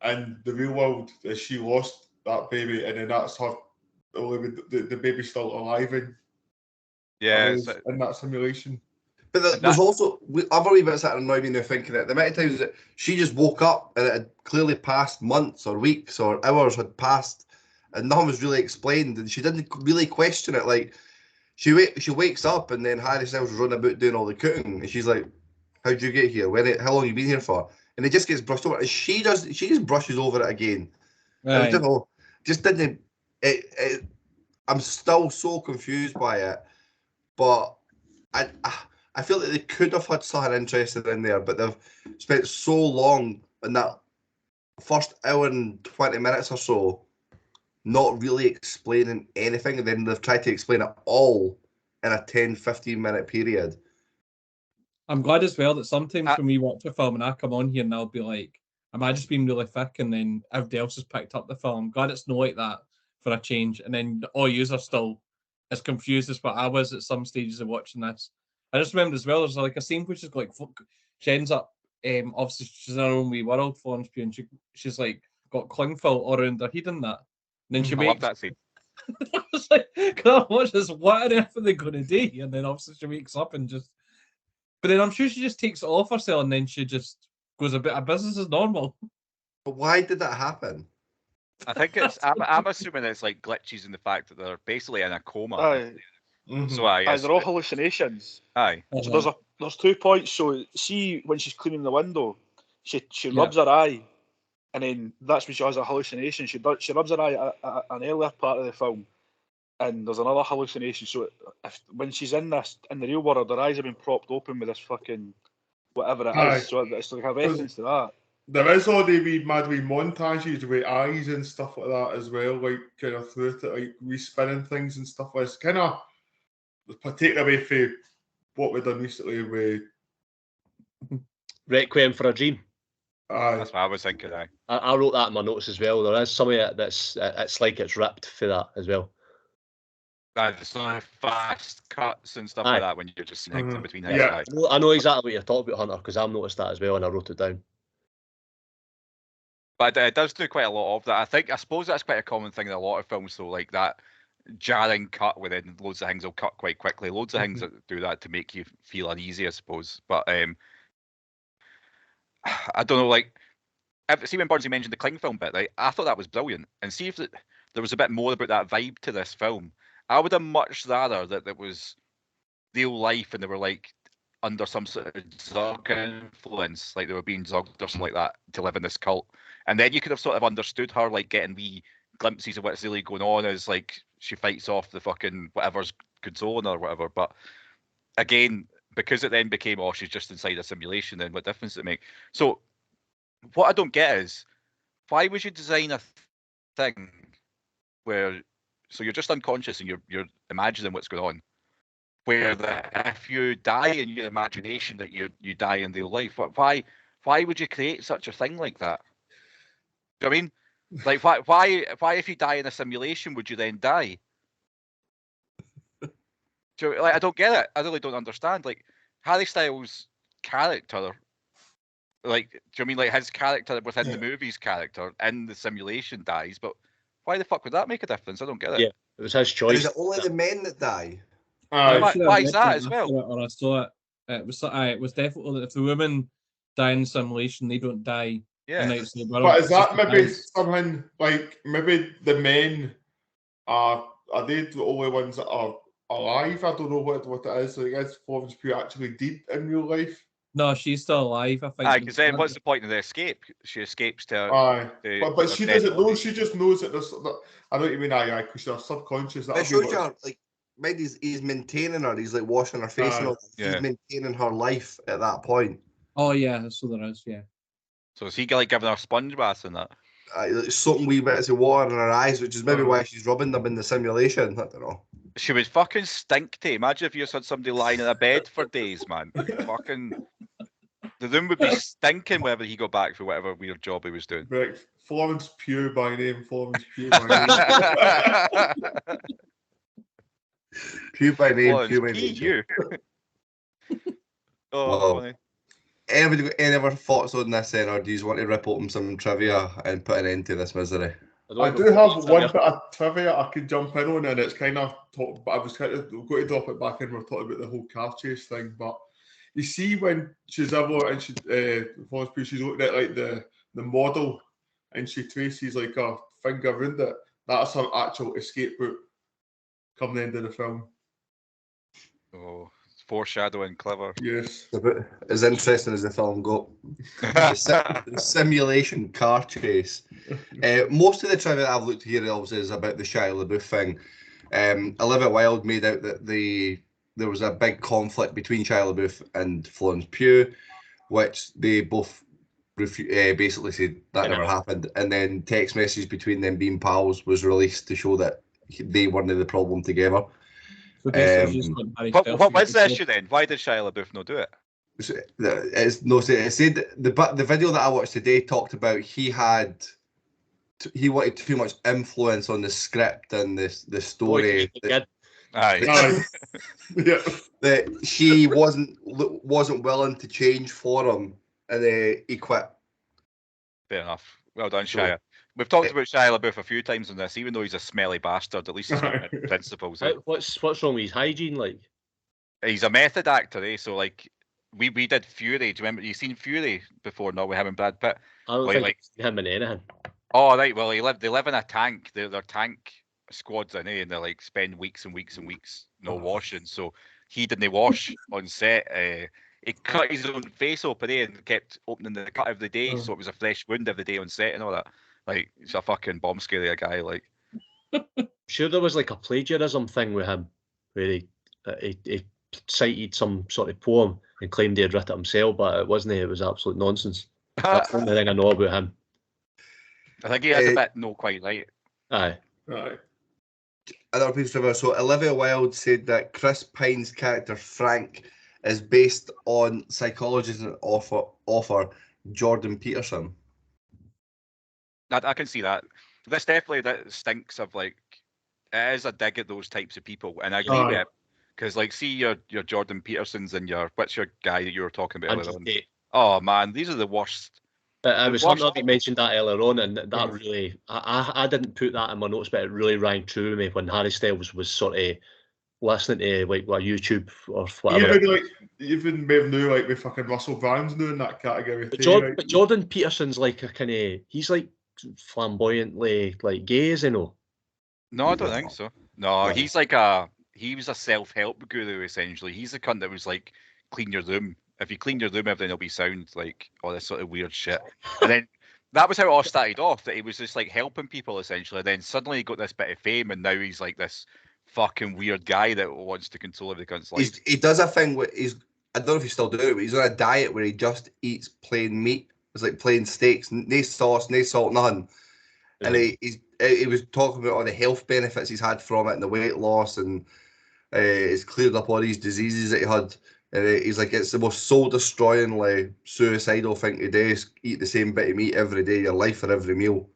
in the real world that she lost that baby, and then that's her, the baby's still alive in that simulation. But there's also other wee bits that annoy me now thinking it. The amount of times that she just woke up and it had clearly passed months or weeks or hours had passed and nothing was really explained, and she didn't really question it. Like she wakes up and then Harry Styles was running about doing all the cooking and she's like, "How'd you get here? How long have you been here for?" And it just gets brushed over. And she just brushes over it again. Right. I don't know. Just didn't. I'm still so confused by it, but I feel like they could have had something interesting in there, but they've spent so long in that first hour and 20 minutes or so not really explaining anything, and then they've tried to explain it all in a 10-15 minute period. I'm glad as well that sometimes when we watch a film and I come on here and I'll be like, am I just being really thick, and then everybody else has picked up the film. I'm glad it's not like that for a change, and then all yous are still as confused as what I was at some stages of watching this. I just remembered as well, there's like a scene which is like, she ends up, obviously she's in her own wee world, Florence Pugh, and she's like got cling film all around her head and that. And then she I love that scene. I was like, can I watch this? What on earth are they going to do? And then obviously she wakes up and just, but then I'm sure she just takes it off herself and then she just goes a bit of business as normal. But why did that happen? I think it's, I'm assuming it's like glitches in the fact that they're basically in a coma. Aye. So they're all hallucinations. Aye. So there's 2 points. So see, when she's cleaning the window, she rubs her eye, and then that's when she has a hallucination. She rubs her eye at an earlier part of the film, and there's another hallucination. So when she's in the real world, her eyes have been propped open with this fucking whatever it is. So it's like a reference to that. There is all the wee montages with eyes and stuff like that as well, like kind of through it, like respinning things and stuff. It's kind of take away from what we've done recently with Requiem for a Dream. That's what I was thinking. I wrote that in my notes as well. There is some of it it's like it's ripped for that as well. There's some fast cuts and stuff like that when you're just connecting between his eyes. I know exactly what you're talking about, Hunter, because I've noticed that as well and I wrote it down. But it does do quite a lot of that. I suppose that's quite a common thing in a lot of films, though, like that jarring cut where then loads of things will cut quite quickly. Loads of things that do that to make you feel uneasy, I suppose. But I don't know, like, see when Burnsy mentioned the cling film bit, right? I thought that was brilliant. And see if there was a bit more about that vibe to this film. I would have much rather that it was real life and they were like under some sort of drug influence, like they were being drugged or something like that to live in this cult. And then you could have sort of understood her, like getting wee glimpses of what's really going on as like she fights off the fucking whatever's controlling her or whatever. But again, because it then became, oh, she's just inside a simulation, then what difference does it make? So what I don't get is, why would you design a thing where, so you're just unconscious and you're imagining what's going on, where if you die in your imagination that you die in real life, why would you create such a thing like that? Do you know what I mean? Like, why if you die in a simulation would you then die? I don't get it. I really don't understand. Like, Harry Styles' character, like, do you know what I mean? Like, his character within the movie's character in the simulation dies, but why the fuck would that make a difference? I don't get it. Yeah, it was his choice. Is it only the men that die? Why is that as well? Or I saw it. It was definitely, if the women die in the simulation, they don't die. Yeah. But is that maybe something like, maybe the men are they the only ones that are alive? I don't know what it is. Like, is Florence Pugh actually dead in real life? No, she's still alive, I think. Because then what's the point of the escape? She escapes to. But she doesn't know. She just knows that there's. I know what you mean. Because she's subconscious. It shows you, like, maybe he's maintaining her. He's like washing her face and all. He's maintaining her life at that point. Oh yeah, so there is. Yeah. So is he like giving her sponge baths and that? Soaking wee bits of water in her eyes, which is maybe why she's rubbing them in the simulation. I don't know. She would fucking stink to. Imagine if you had somebody lying in a bed for days, man. Fucking. The room would be stinking whenever he got back for whatever weird job he was doing. Right. Florence Pugh by name. Florence Pugh by name. Pugh by name. Florence Pugh by name. Oh, funny. Anybody got any other thoughts on this then, or do you want to rip open some trivia and put an end to this misery? I do have one bit of trivia I could jump in on, and it's kind of but I was kind of going to drop it back in. We're talking about the whole car chase thing, but you see when she's ever and she's looking at like the model, and she traces like a finger around it. That's her actual escape route. Come the end of the film. Oh. Foreshadowing, clever. Yes. As interesting as the film got. The simulation car chase. Most of the trivia I've looked here obviously is about the Shia LaBeouf thing. Olivia Wilde made out that there was a big conflict between Shia LaBeouf and Florence Pugh, which they both basically said that never happened. And then text messages between them being pals was released to show that they weren't the problem together. So what was the issue then? Why did Shia LaBeouf not do it? It said the video that I watched today talked about he wanted too much influence on the script and the story. Aye. That she wasn't willing to change for him, and he quit. Fair enough. Well done, Shia. We've talked about Shia LaBeouf a few times on this. Even though he's a smelly bastard, at least he's got principles. What's wrong with his hygiene like? He's a method actor, eh? So like we did Fury. Do you remember? You seen Fury before? No, with him and Brad Pitt. I don't think him in anything. Oh right, well they live in a tank. They're tank squads in, and they like spend weeks and weeks and weeks no washing. So he didn't wash on set. He cut his own face open and kept opening the cut every day, so it was a fresh wound every day on set and all that. Like, he's a fucking bomb scary guy. Like, sure, there was like a plagiarism thing with him, where he cited some sort of poem and claimed he had written it himself, but it wasn't. It was absolute nonsense. That's the only thing I know about him. I think he has a bit not quite right. Aye. Another piece of trivia. So Olivia Wilde said that Chris Pine's character Frank is based on psychologist and author Jordan Peterson. I can see that. This definitely that stinks of like it is a dig at those types of people, and I agree with it because like see your Jordan Petersons and what's your guy that you were talking about earlier on? Oh man, these are the worst. I was something you mentioned that earlier on, and that really I didn't put that in my notes, but it really rang true with me when Harry Styles was sort of listening to like what YouTube or whatever. Even maybe now, like with fucking Russell Brand's now in that category. But Jordan Peterson's like a kind of he's like flamboyantly like gay, is he? No, I don't think so. No, he's like he was a self-help guru essentially. He's the cunt that was like clean your room. If you clean your room, everything will be sound, like all this sort of weird shit. And then that was how it all started off. That he was just like helping people essentially. And then suddenly he got this bit of fame, and now he's like this fucking weird guy that wants to control every cunt's life. He does a thing where I don't know if he still does it, but he's on a diet where he just eats plain meat. It's like plain steaks, no sauce, no salt, none. Yeah. And he was talking about all the health benefits he's had from it and the weight loss, and it's cleared up all these diseases that he had. And he's like, it's the most soul-destroyingly suicidal thing to do is eat the same bit of meat every day of your life for every meal.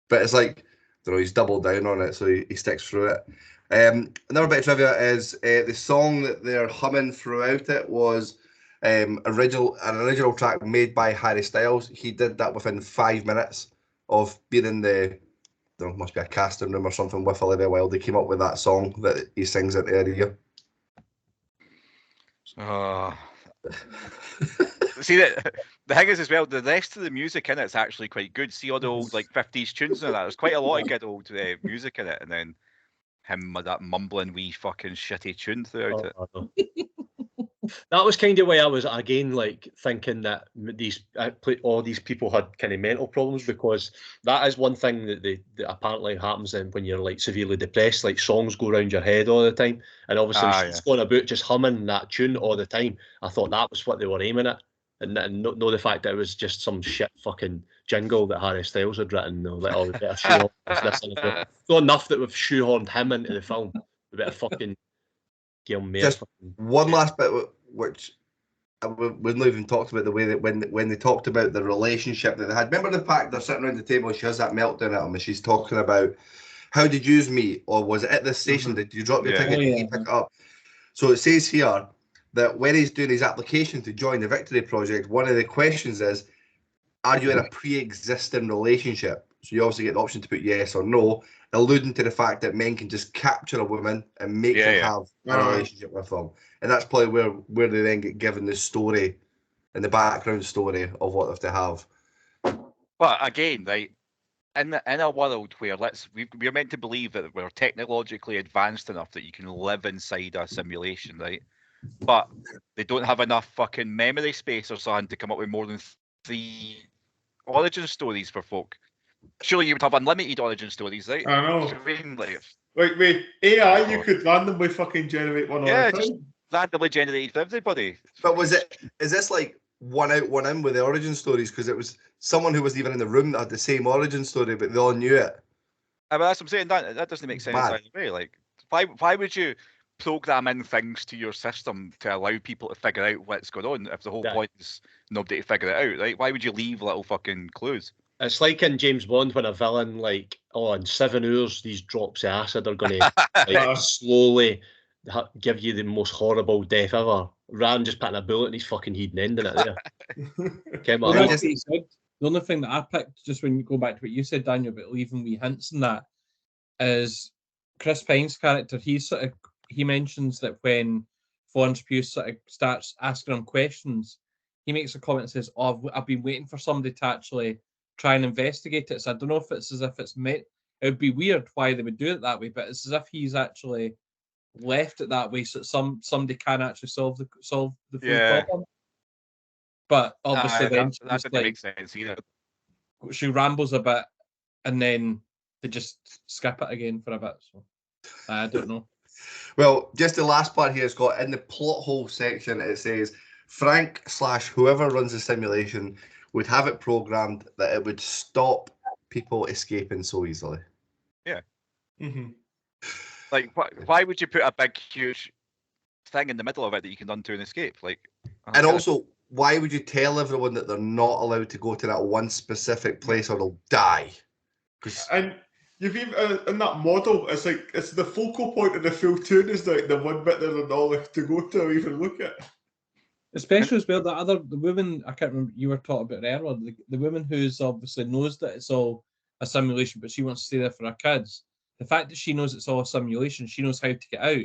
But it's like, I don't know, he's doubled down on it, so he sticks through it. Another bit of trivia is the song that they're humming throughout it was an original track made by Harry Styles. He did that within 5 minutes of being in there must be a casting room or something with Olivia Wilde. They came up with that song that he sings at the end of the year. See that the thing is as well, the rest of the music in it's actually quite good. See all the old like 50s tunes and that. There's quite a lot of good old music in it, and then him with that mumbling wee fucking shitty tune throughout it. That was kind of why I was again like thinking that all these people had kind of mental problems, because that is one thing that apparently happens when you're like severely depressed. Like songs go around your head all the time, and obviously she's going about just humming that tune all the time. I thought that was what they were aiming at, and know the fact that it was just some shit fucking jingle that Harry Styles had written. Like, oh, we better shoehorn this in. It's not enough that we've shoehorned him into the film. We better fucking give him more. Just one last bit, which we've not even talked about, the way that when they talked about the relationship that they had. Remember the fact they're sitting around the table and she has that meltdown at him and she's talking about, how did you meet? Or was it at this station? Did you drop your ticket and he pick it up? So it says here that when he's doing his application to join the Victory Project, one of the questions is, are you in a pre-existing relationship? So you obviously get the option to put yes or no, alluding to the fact that men can just capture a woman and make her have a relationship with them. And that's probably where they then get given the story and the background story of what they have to have. But again, like, in a world where we're meant to believe that we're technologically advanced enough that you can live inside a simulation, right? But they don't have enough fucking memory space or something to come up with more than 3 origin stories for folk. Surely you would have unlimited origin stories, right? I know. I mean, like with AI, you could randomly fucking generate one. Just randomly generated for everybody. But is this like one out, one in with the origin stories? Because it was someone who wasn't even in the room that had the same origin story, but they all knew it. I mean, that's what I'm saying. That doesn't make sense either way. Like, why would you program in things to your system to allow people to figure out what's going on if the whole point is nobody to figure it out, right? Why would you leave little fucking clues? It's like in James Bond when a villain, like, in 7 hours, these drops of acid are going to like, slowly give you the most horrible death ever, rather than just putting a bullet in his fucking head and ending it there. The only thing that I picked, just when you go back to what you said, Daniel, about leaving wee hints in that, is Chris Pine's character. He mentions that when Florence Pugh sort of starts asking him questions, he makes a comment and says, "Oh, I've been waiting for somebody to actually try and investigate it." So I don't know if it's as if it's meant. It would be weird why they would do it that way, but it's as if he's actually left it that way, so somebody can actually solve the full problem. But obviously, then that doesn't make sense either. She rambles a bit, and then they just skip it again for a bit. So I don't know. Well, just the last part here, Scott, in the plot hole section, it says Frank / whoever runs the simulation would have it programmed that it would stop people escaping so easily. Yeah. Mm-hmm. Like, why would you put a big, huge thing in the middle of it that you can run to and escape? Like, and also, why would you tell everyone that they're not allowed to go to that one specific place or they'll die? And you've even in that model, it's like it's the focal point of the full tune is like the one bit that they're not allowed to go to or even look at. Especially as well, the woman, I can't remember, you were talking about it earlier, the woman who's obviously knows that it's all a simulation, but she wants to stay there for her kids. The fact that she knows it's all a simulation, she knows how to get out.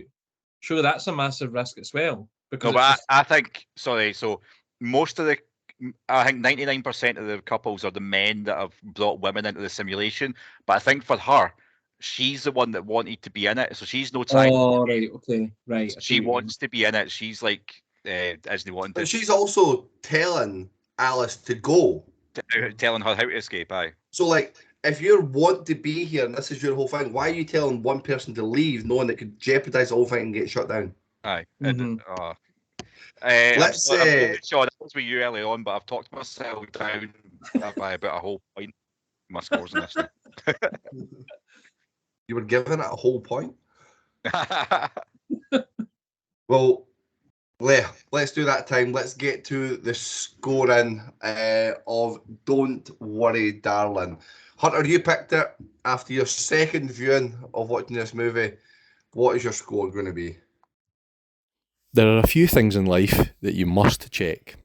Sure, that's a massive risk as well. Because I think, so most of I think 99% of the couples are the men that have brought women into the simulation. But I think for her, she's the one that wanted to be in it, so she's no time. Oh, right, okay, right. She wants to be in it. She's like, Disney wanted to. But she's also telling Alice to go. Telling her how to escape, aye. So, like, if you want to be here and this is your whole thing, why are you telling one person to leave knowing it could jeopardize the whole thing and get shut down? Aye. Mm-hmm. Let's say... Sean, I was with you early on, but I've talked myself down by about a whole point. My scores in this. You were giving it a whole point? Well, let's do that time. Let's get to the scoring of Don't Worry, Darling. Hunter, you picked it after your second viewing of watching this movie. What is your score going to be? There are a few things in life that you must check.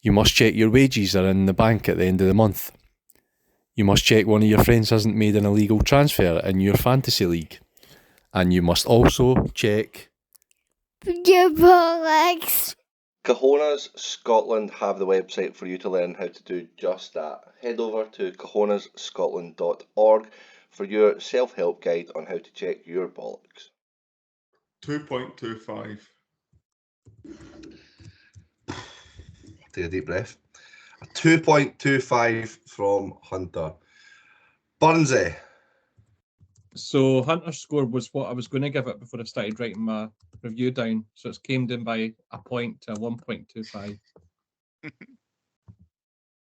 You must check your wages are in the bank at the end of the month. You must check one of your friends hasn't made an illegal transfer in your fantasy league. And you must also check... your bollocks. Cojones Scotland have the website for you to learn how to do just that. Head over to cojonesScotland.org for your self-help guide on how to check your bollocks. 2.25. Take a deep breath. A 2.25 from Hunter. Burnsy. So Hunter's score was what I was going to give it before I started writing my review down. So it's came down by a point to 1.25.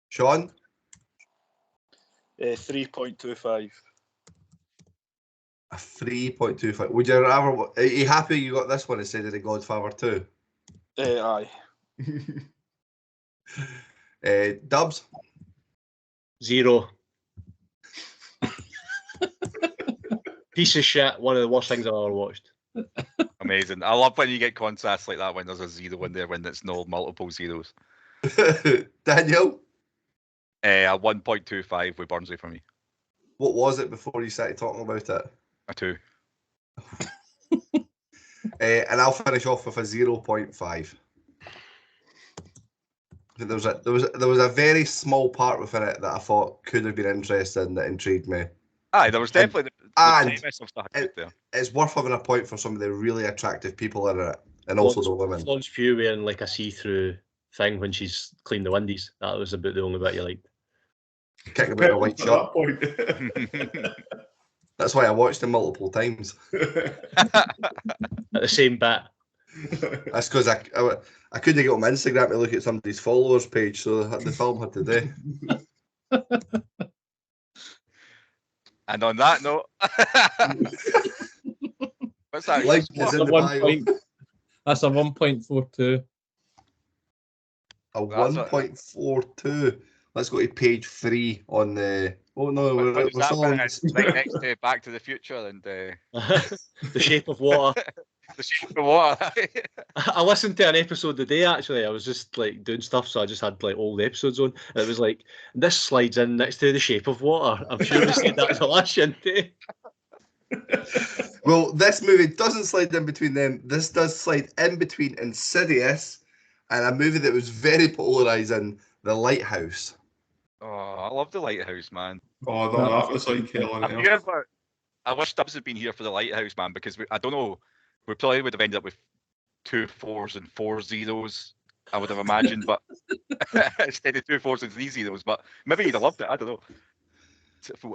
Sean? 3.25. A 3.25. Would you rather? Are you happy you got this one instead of The Godfather 2? Aye. Dubs? 0. Piece of shit. One of the worst things I've ever watched. Amazing. I love when you get contrasts like that when there's a 0 in there when it's no multiple zeros. Daniel? A 1.25 with Barnsley for me. What was it before you started talking about it? A 2. And I'll finish off with a 0.5. There was a very small part within it that I thought could have been interesting, that intrigued me. Aye, there was definitely the premise of stuff there. It's worth having a point for some of the really attractive people in it, and also the women. Florence Pugh wearing like a see-through thing when she's cleaned the windies. That was about the only bit you liked. Kicking about a white shirt. That's why I watched them multiple times. At the same bit. That's because I couldn't get on my Instagram to look at somebody's followers page, so the film had to do. And on that note, what's that? Like is in the bio. That's a 1.42. A 1.42. Let's go to page 3 on the. Oh no, we're still on. Right next to Back to the Future and The Shape of Water. The Shape of Water. I listened to an episode today. Actually, I was just like doing stuff, so I just had like all the episodes on, and it was like this slides in next to The Shape of Water. I'm sure we said that the last day. Well, this movie doesn't slide in between them. This does slide in between Insidious and a movie that was very polarizing, The Lighthouse. Oh, I love The Lighthouse, man. Oh, that was like killing it. I wish Stubbs had been here for The Lighthouse, man, because I don't know, we probably would have ended up with 2 4s and 4 zeros, I would have imagined, but instead of 2 4s and 3 zeros, but maybe you'd have loved it, I don't know.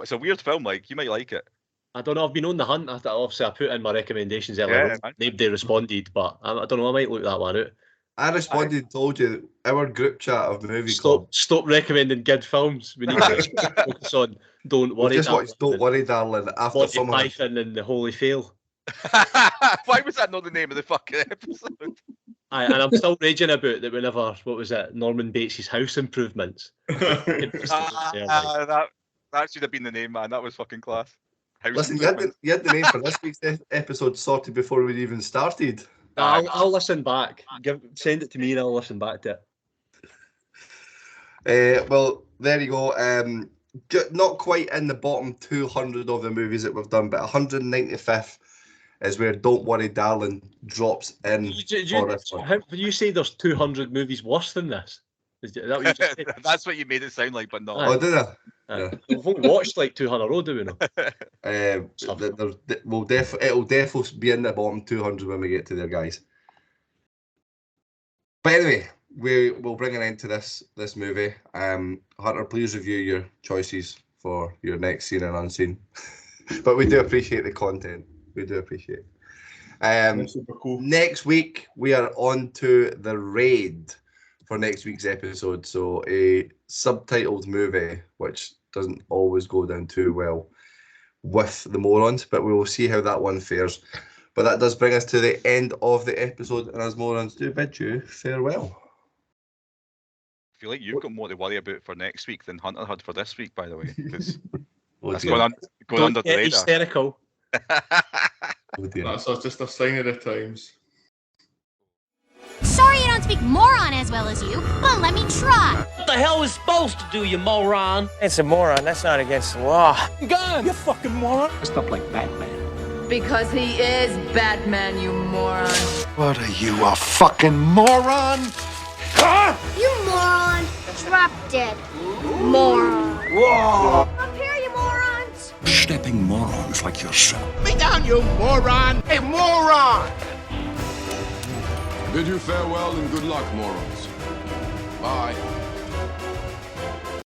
It's a weird film, like, you might like it. I don't know, I've been on the hunt. Obviously, I put in my recommendations earlier. Yeah, nobody responded, but I don't know, I might look that one out. I responded, told you, our group chat of movie club. Stop recommending good films. We need to focus on Don't Worry, just watched Don't Worry, Darling, after someone... Python and The Holy Fail. Why was that not the name of the fucking episode? And I'm still raging about that whenever, what was it, Norman Bates' House Improvements. That should have been the name, man. That was fucking class. Listen, you had the name for this week's episode sorted before we even started. I'll listen back. Send it to me and I'll listen back to it. Well, there you go. Not quite in the bottom 200 of the movies that we've done, but 195th is where Don't Worry, Darling drops in. You say there's 200 movies worse than this? Is that what you just said? That's what you made it sound like, but not. Oh, did I? Yeah. We've only watched like 200, do we know? It'll definitely be in the bottom 200 when we get to there, guys. But anyway, we'll bring an end to this movie. Hunter, please review your choices for your next seen and unseen. But we do appreciate the content. We do appreciate it. Super cool. Next week, we are on to The Raid for next week's episode. So a subtitled movie, which doesn't always go down too well with the morons, but we will see how that one fares. But that does bring us to the end of the episode, and as morons do bid you farewell. I feel like you've got more to worry about for next week than Hunter had for this week, by the way. Because that's going under the radar. Hysterical. That's just a sign of the times. Sorry I don't speak moron as well as you, but let me try. What the hell is supposed to do, you moron? It's a moron. That's not against the law. Gun! You fucking moron! Stuff like Batman. Because he is Batman, you moron. What are you, a fucking moron? Ah! You moron! Drop dead. Moron. Whoa! Up here, you morons! Stepping morons like yourself. Me down, you moron! Hey, moron! Bid you farewell and good luck, morons. Bye.